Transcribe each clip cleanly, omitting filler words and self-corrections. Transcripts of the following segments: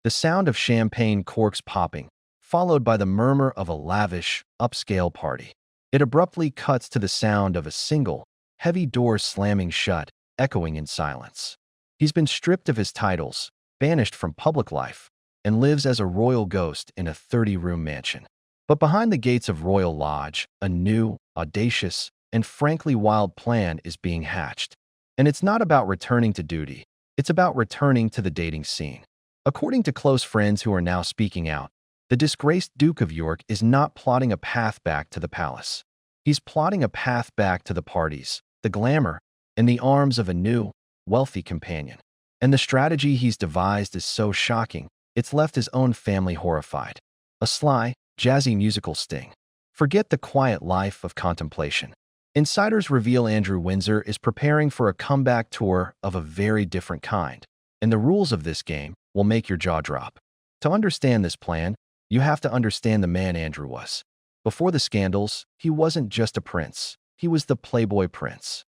The sound of champagne corks popping, followed by the murmur of a lavish, upscale party. It abruptly cuts to the sound of a single, heavy door slamming shut, echoing in silence. He's been stripped of his titles, banished from public life, and lives as a royal ghost in a 30-room mansion. But behind the gates of Royal Lodge, a new, audacious, and frankly wild plan is being hatched. And it's not about returning to duty. It's about returning to the dating scene. According to close friends who are now speaking out, the disgraced Duke of York is not plotting a path back to the palace. He's plotting a path back to the parties, the glamour, and the arms of a new, wealthy companion. And the strategy he's devised is so shocking, it's left his own family horrified. A sly, jazzy musical sting. Forget the quiet life of contemplation. Insiders reveal Andrew Windsor is preparing for a comeback tour of a very different kind, and the rules of this game will make your jaw drop. To understand this plan, you have to understand the man Andrew was. Before the scandals, he wasn't just a prince, he was the Playboy Prince.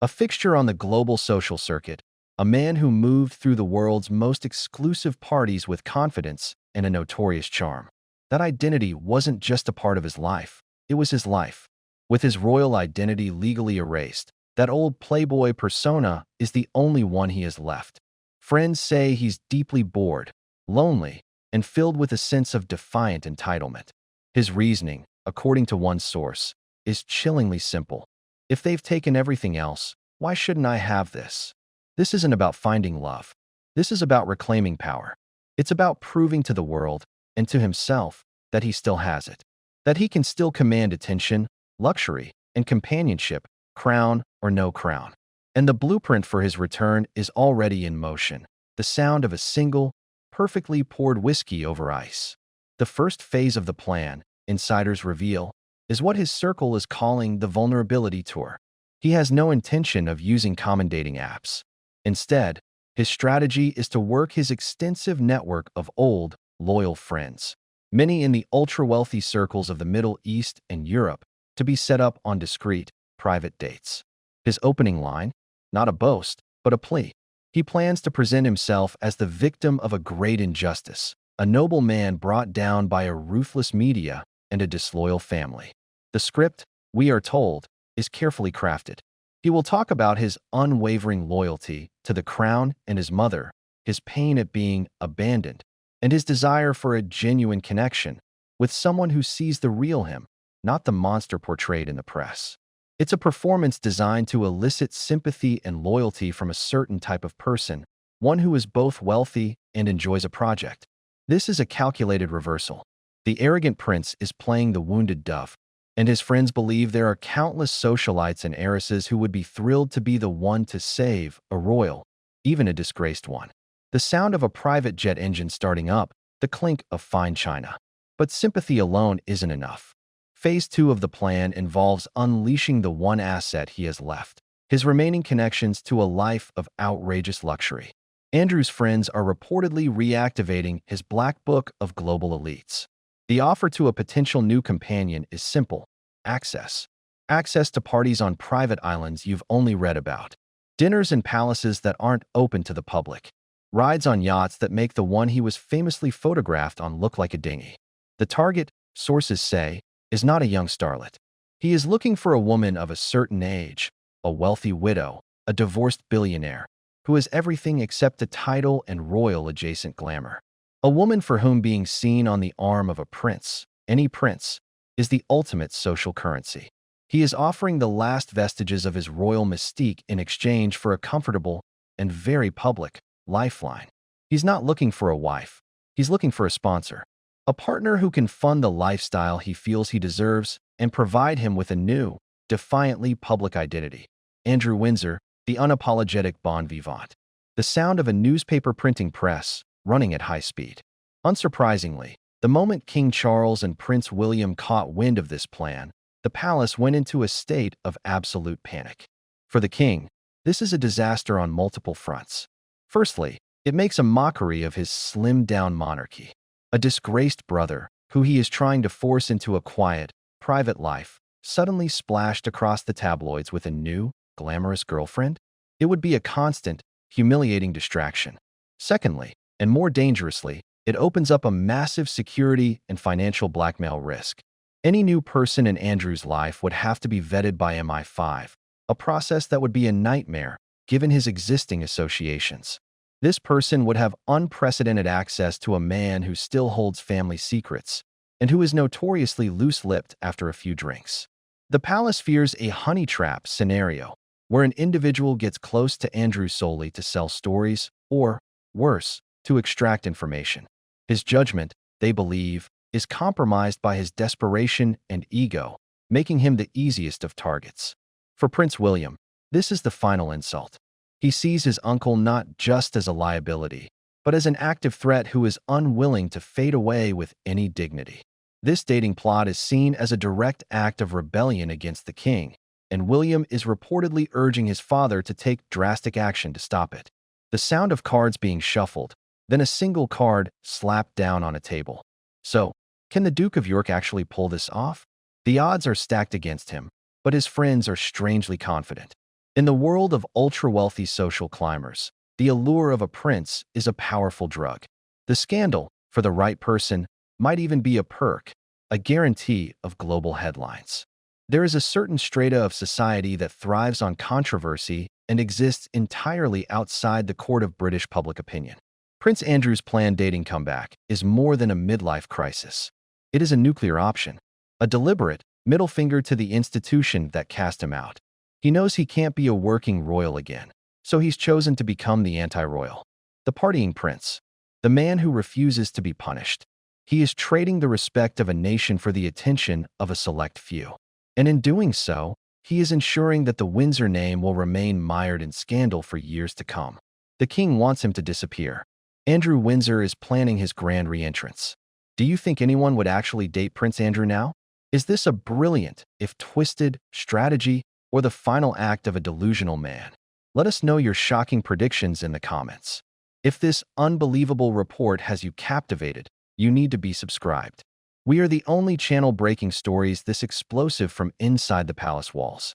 A fixture on the global social circuit, a man who moved through the world's most exclusive parties with confidence and a notorious charm. That identity wasn't just a part of his life, it was his life. With his royal identity legally erased, that old Playboy persona is the only one he has left. Friends say he's deeply bored, lonely, and filled with a sense of defiant entitlement. His reasoning, according to one source, is chillingly simple. If they've taken everything else, why shouldn't I have this? This isn't about finding love. This is about reclaiming power. It's about proving to the world, and to himself, that he still has it. That he can still command attention, luxury, and companionship, crown or no crown. And the blueprint for his return is already in motion. The sound of a single, perfectly poured whiskey over ice. The first phase of the plan, insiders reveal, is what his circle is calling the vulnerability tour. He has no intention of using common dating apps. Instead, his strategy is to work his extensive network of old, loyal friends, many in the ultra-wealthy circles of the Middle East and Europe, to be set up on discreet, private dates. His opening line, not a boast, but a plea. He plans to present himself as the victim of a great injustice, a noble man brought down by a ruthless media and a disloyal family. The script, we are told, is carefully crafted. He will talk about his unwavering loyalty to the crown and his mother, his pain at being abandoned, and his desire for a genuine connection with someone who sees the real him, not the monster portrayed in the press. It's a performance designed to elicit sympathy and loyalty from a certain type of person, one who is both wealthy and enjoys a project. This is a calculated reversal. The arrogant prince is playing the wounded dove, and his friends believe there are countless socialites and heiresses who would be thrilled to be the one to save a royal, even a disgraced one. The sound of a private jet engine starting up, the clink of fine china. But sympathy alone isn't enough. Phase 2 of the plan involves unleashing the one asset he has left, his remaining connections to a life of outrageous luxury. Andrew's friends are reportedly reactivating his black book of global elites. The offer to a potential new companion is simple: access. Access to parties on private islands you've only read about. Dinners in palaces that aren't open to the public. Rides on yachts that make the one he was famously photographed on look like a dinghy. The target, sources say, is not a young starlet. He is looking for a woman of a certain age, a wealthy widow, a divorced billionaire, who has everything except the title and royal-adjacent glamour. A woman for whom being seen on the arm of a prince, any prince, is the ultimate social currency. He is offering the last vestiges of his royal mystique in exchange for a comfortable and very public lifeline. He's not looking for a wife. He's looking for a sponsor. A partner who can fund the lifestyle he feels he deserves and provide him with a new, defiantly public identity. Andrew Windsor, the unapologetic bon vivant. The sound of a newspaper printing press running at high speed. Unsurprisingly, the moment King Charles and Prince William caught wind of this plan, the palace went into a state of absolute panic. For the king, this is a disaster on multiple fronts. Firstly, it makes a mockery of his slimmed-down monarchy. A disgraced brother, who he is trying to force into a quiet, private life, suddenly splashed across the tabloids with a new, glamorous girlfriend? It would be a constant, humiliating distraction. Secondly, and more dangerously, it opens up a massive security and financial blackmail risk. Any new person in Andrew's life would have to be vetted by MI5, a process that would be a nightmare given his existing associations. This person would have unprecedented access to a man who still holds family secrets and who is notoriously loose-lipped after a few drinks. The palace fears a honey trap scenario where an individual gets close to Andrew solely to sell stories or, worse, to extract information. His judgment, they believe, is compromised by his desperation and ego, making him the easiest of targets. For Prince William, this is the final insult. He sees his uncle not just as a liability, but as an active threat who is unwilling to fade away with any dignity. This dating plot is seen as a direct act of rebellion against the king, and William is reportedly urging his father to take drastic action to stop it. The sound of cards being shuffled, then a single card slapped down on a table. So, can the Duke of York actually pull this off? The odds are stacked against him, but his friends are strangely confident. In the world of ultra-wealthy social climbers, the allure of a prince is a powerful drug. The scandal, for the right person, might even be a perk, a guarantee of global headlines. There is a certain strata of society that thrives on controversy and exists entirely outside the court of British public opinion. Prince Andrew's planned dating comeback is more than a midlife crisis. It is a nuclear option, a deliberate middle finger to the institution that cast him out. He knows he can't be a working royal again, so he's chosen to become the anti-royal, the partying prince, the man who refuses to be punished. He is trading the respect of a nation for the attention of a select few. And in doing so, he is ensuring that the Windsor name will remain mired in scandal for years to come. The king wants him to disappear. Andrew Windsor is planning his grand re-entrance. Do you think anyone would actually date Prince Andrew now? Is this a brilliant, if twisted, strategy, or the final act of a delusional man? Let us know your shocking predictions in the comments. If this unbelievable report has you captivated, you need to be subscribed. We are the only channel breaking stories this explosive from inside the palace walls.